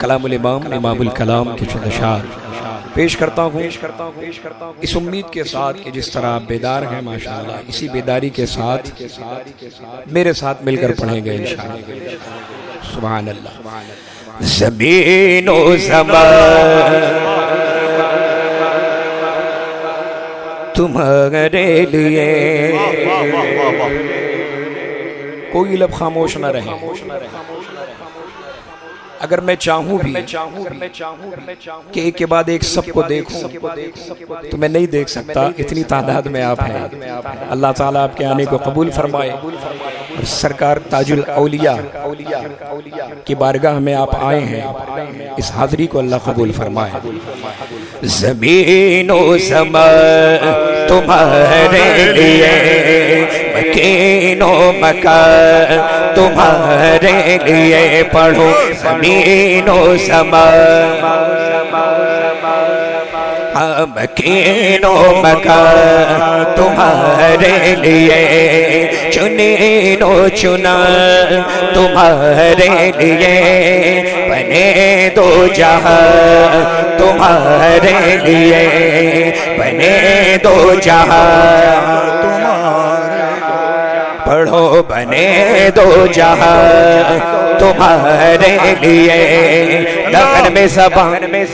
कलामुल इमाम इमामुल कलाम के चंद अशार पेश करता हूँ इस उम्मीद के साथ कि जिस तरह आप बेदार हैं माशाअल्लाह, इसी बेदारी के साथ मेरे साथ मिलकर पढ़ेंगे इंशाअल्लाह। सुभान अल्लाह। ज़मीनो ज़मान तुम्हारे लिए, कोई लब खामोश न रहे। अगर मैं चाहूं भी कि एक के बाद एक सबको देखूं तो मैं नहीं देख सकता, इतनी तादाद में आप हैं। अल्लाह ताला आपके आने को कबूल फरमाए और सरकार ताजुल औलिया की बारगाह में आप आए हैं, इस हाज़री को अल्लाह कबूल फरमाए। ज़मीनो ज़मान तुम्हारे लिए, मकीनो मकान तुम्हारे लिए, पढ़ो ज़मीनो ज़मान मकीनो मकान तुम्हारे लिए, चुनीनो चुना तुम्हारे लिए, बने दो जहां तुम्हारे लिए, बने दो जहां पढ़ो, बने दो जहां तुम्हारे लिए। लगन में ज़बान में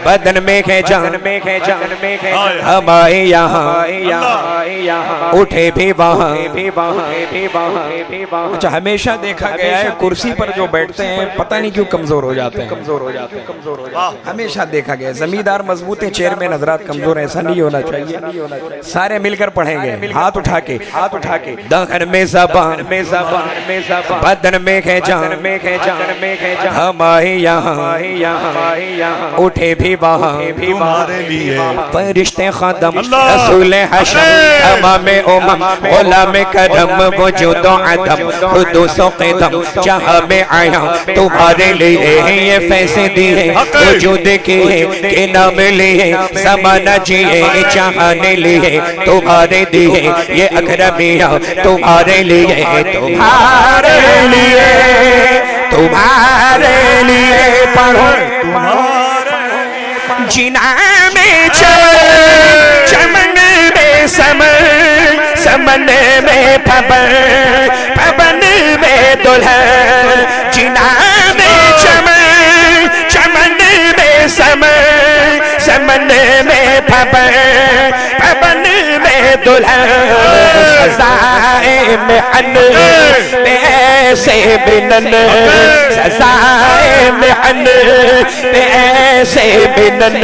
बदन में है जान हमारे यहाँ उठे भी वहाँ। अच्छा, हमेशा देखा गया है कुर्सी पर जो बैठते हैं पता नहीं क्यों कमजोर हो जाते हैं। हमेशा देखा गया, जमींदार मजबूत है, चेयरमैन हजरात कमजोर है। ऐसा नहीं होना चाहिए। सारे मिलकर पढ़ेंगे, हाथ उठा के दहन में ज़बान बदन में है जान हमारे यहाँ उठे भी वहाँ। फरिश्ते ख़दम रसूल हशम तमाम उम्म गुलाम करम वजूद अदम हुदूस क़दम जहाँ में आया तुम्हारे लिए, ये फैसे दिए वजूद किए के नाम लिए, ज़माना जिए चाहने लिए तुम्हारे दिए, ये अकरमिया तुम्हारे लिए, तुम्हारे लिए, तुम्हारे लिए पढ़ो। जिना में चमन में समन में पवन में दुल्हन, जिना में चमन में समन में पवन में दुल्हन, सजाए में अन पैसे बिनन, सजाए में अन पैसे बिनन,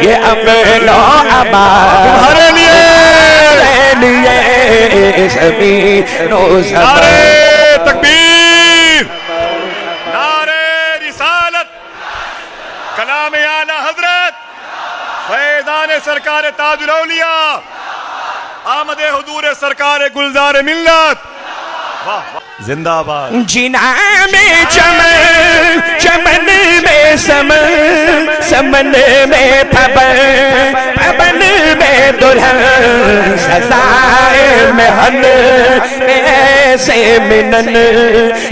ये अमलो अमा तुम्हारे लिए ज़मीनो ज़मान। तकबीर, नारे रिसालत, कलाम आला हजरत फैज़ान सरकार ताजुल औलिया, आमदे हुजूर सरकार गुलजार मिल्लत, जिंदाबाद। जिना में चमन में समन में पवन में दुल्हन, सजाए में हन ऐसे मिनन,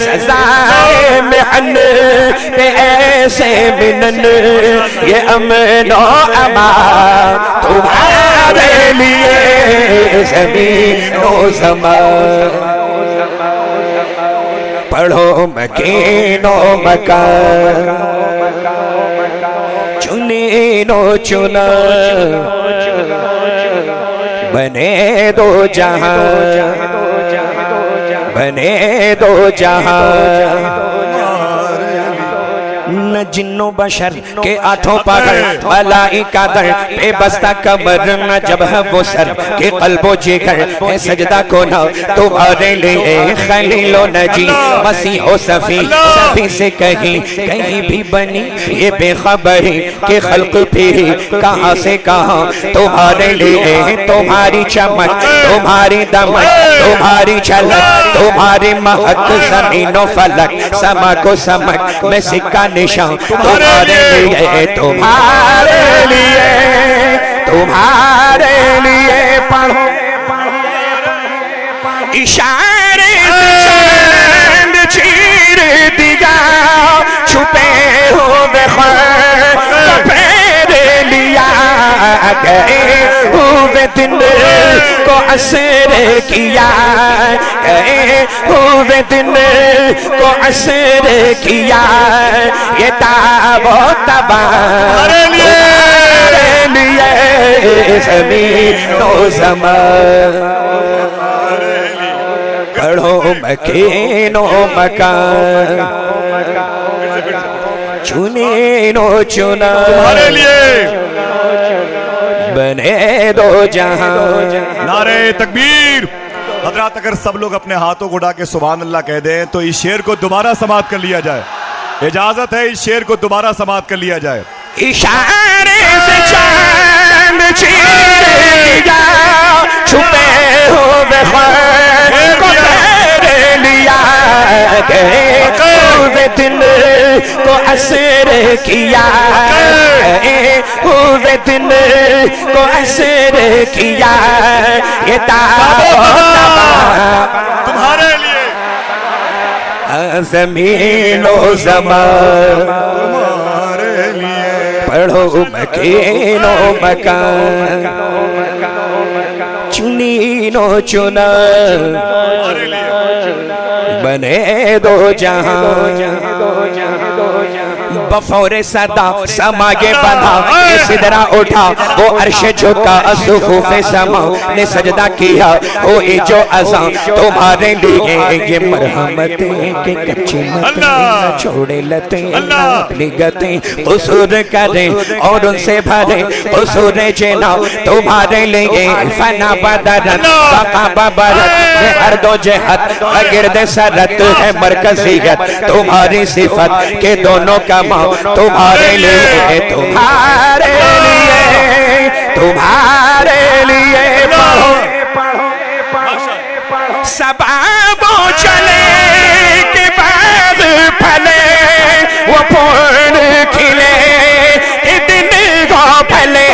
सजाए में हन ऐसे मिनन, ये अमनो अमा तुम्हारे लिए ज़मीनो ज़मान। पढ़ो मकीनो मकान चुनीनो चुना, बने दो जहां बने दो जहां। न जिन्नो बशर के आठों पगर मलाइका दर बेबस्ता कमर, न जब है वो सर के कल्बो जिगर है सजदा को न तुम्हारे लिए। खलीलो नजी मसीहो सफी सभी से कहीं भी बनी ये बेखबरी के खल्क भी कहाँ से कहाँ तुम्हारे लिए। तुम्हारी चमक तुम्हारी दमक तुम्हारी झलक तुम्हारी महक, ज़मीनो फलक समा को समक में सिक्का निशान तुम्हारे लिए, तुम्हारे लिए, तुम्हारे लिए पढ़ो। इशारे से चांद चीर दिया छुपे असर किया, गए हुए दिन को असर किया, ये ताबो तबा लिए ज़मीनो ज़मान, पढ़ो मकीनो मकान, चुनीनो चुना तुम्हारे लिए बने दो जहां। नारे तकबीर। हजरात अगर सब लोग अपने हाथों को उठा के सुभान अल्लाह कह दें तो इस शेर को दोबारा समाप्त कर लिया जाए। इजाजत है, इस शेर को दोबारा समाप्त कर लिया जाए। इशारे से चांद चीर दिया, छुपे हुए ख्वाब को घेर लिया, गए हुए दिन को असर किया, गए हुए दिन को असर किया, ये तुम्हारे लिए ज़मीनो ज़मान, तुम्हारे लिए पढ़ो मकीनो मकान, चुनीनो चुना तुम्हारे लिए बने दो जहां। बफौरे सदा समागे बंधा, सिदरा उठा वो अर्श झुका, सुफूफे समा ने सजदा किया, वो जो अज़ां तुम्हारे लिए, ये मरहमतें के कच्ची मतें छोड़े लते अपनी गतें कसूर करें और उनसे भरे कसूर जेना, तुम्हारे लिए फना बदरत बका बबरत हर दो जहत गिरद सरत है मरकजियत, तुम्हारी सिफत के दोनों का तुम्हारे लिए, तुम्हारे लिए, तुम्हारे लिए सबाबों चले के बाद फले वो फूल खिले, दिन को फले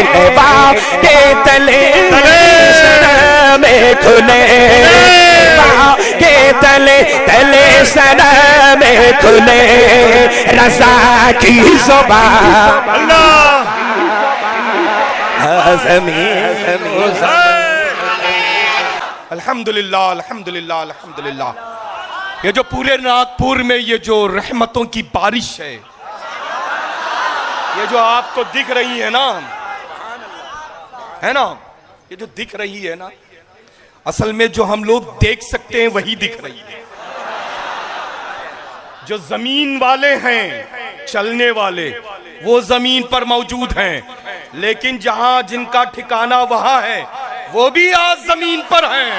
लेवा के तले में खुले, के तले तले सना में खुले, रज़ा की ज़ुबान अल्हम्दुलिल्लाह अल्हम्दुलिल्लाह अल्हम्दुलिल्लाह। ये जो पूरे नागपुर में ये जो रहमतों की बारिश है, ये जो आपको दिख रही है ना, ये जो दिख रही है ना, असल में जो हम लोग देख सकते हैं वही दिख रही है। जो जमीन वाले हैं, चलने वाले, वो जमीन पर मौजूद हैं, लेकिन जहां जिनका ठिकाना वहां है, वो भी आज जमीन पर हैं,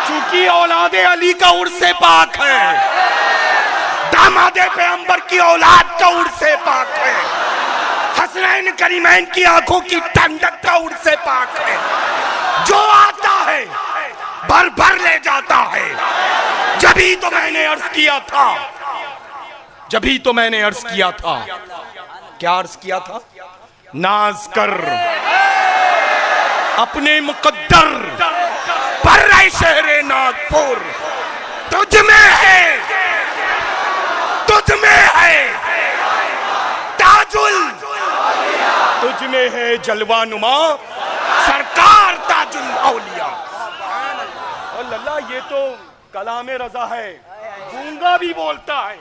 क्योंकि औलादे अली का उर्से पाक है, दामादे पैगंबर की औलाद का उर्से पाक है, हसनैन करीमैन की आंखों की ठंडक का उर्से पाक है। जो आता है भर भर ले जाता है। जभी तो मैंने अर्ज किया था, जभी तो मैंने अर्ज किया था, क्या अर्ज किया था? नाज कर अपने मुकद्दर पर रहे शहरे नागपुर, तुझ में है, तुझ में है ताजुल, तुझ में है जलवानुमा सरकार ताजुल औलिया। अल्लाह, ये तो कलामे रजा है, गूंगा भी बोलता है।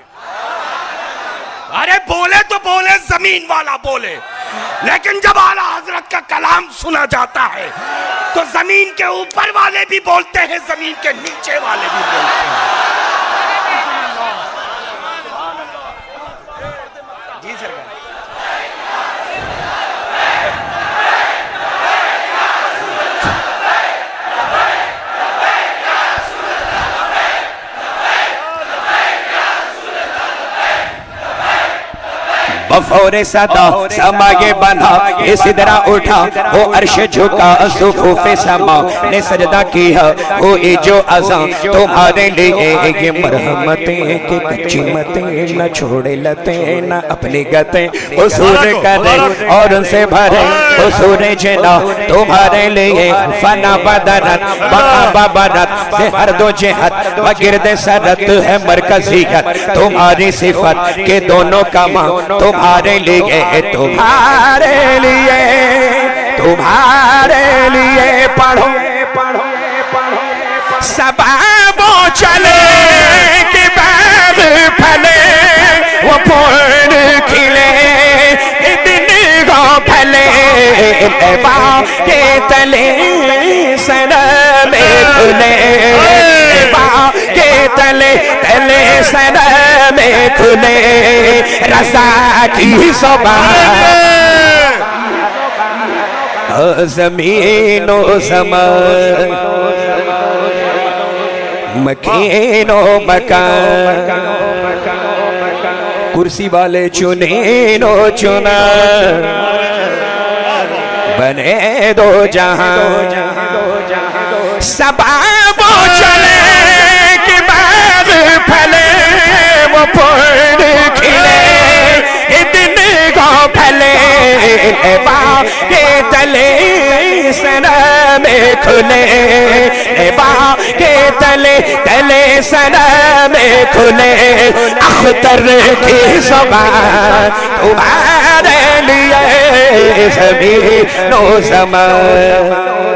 अरे बोले तो बोले, जमीन वाला बोले, लेकिन जब आला हजरत का कलाम सुना जाता है तो जमीन के ऊपर वाले भी बोलते हैं, जमीन के नीचे वाले भी बोलते हैं। जी सरकार। बफौरे सदा समागे बंधा, ये सिदरा उठा वो अर्श झुका, सुफूफे समा ने सजदा किया, वो ये जो अज़ां तुम्हारे लिए, ये मरहमतें के कच्ची मतें न छोड़े लते न अपनी गतें कसूर करे और उनसे भरे कसूर जेना, तुम्हारे लिए फना बदरत बका बबरत से हर दो जहत व गिरद सरत है मरकजियत, तुम्हारी सिफत के दोनों कामा तुम्हारे लिए, तुम्हारे लिए तुम्हारे लिए पढ़ो सबा चले कि बाग फले वो फूल खिले दिन गो फले के तले सनम खुले के तले तले सनम खुले रसा की सोबा ज़मीनो ज़मान मकीनो मकान कुर्सी वाले चुने नो चुना बने दो जहां सबा वो चले कि बाग फले वो फूल खिले दिन गो फले के तले सनम खुले के तले तले सनम खुले अख्तर की ज़बान तुम्हारे लिए ज़मीनो ज़मान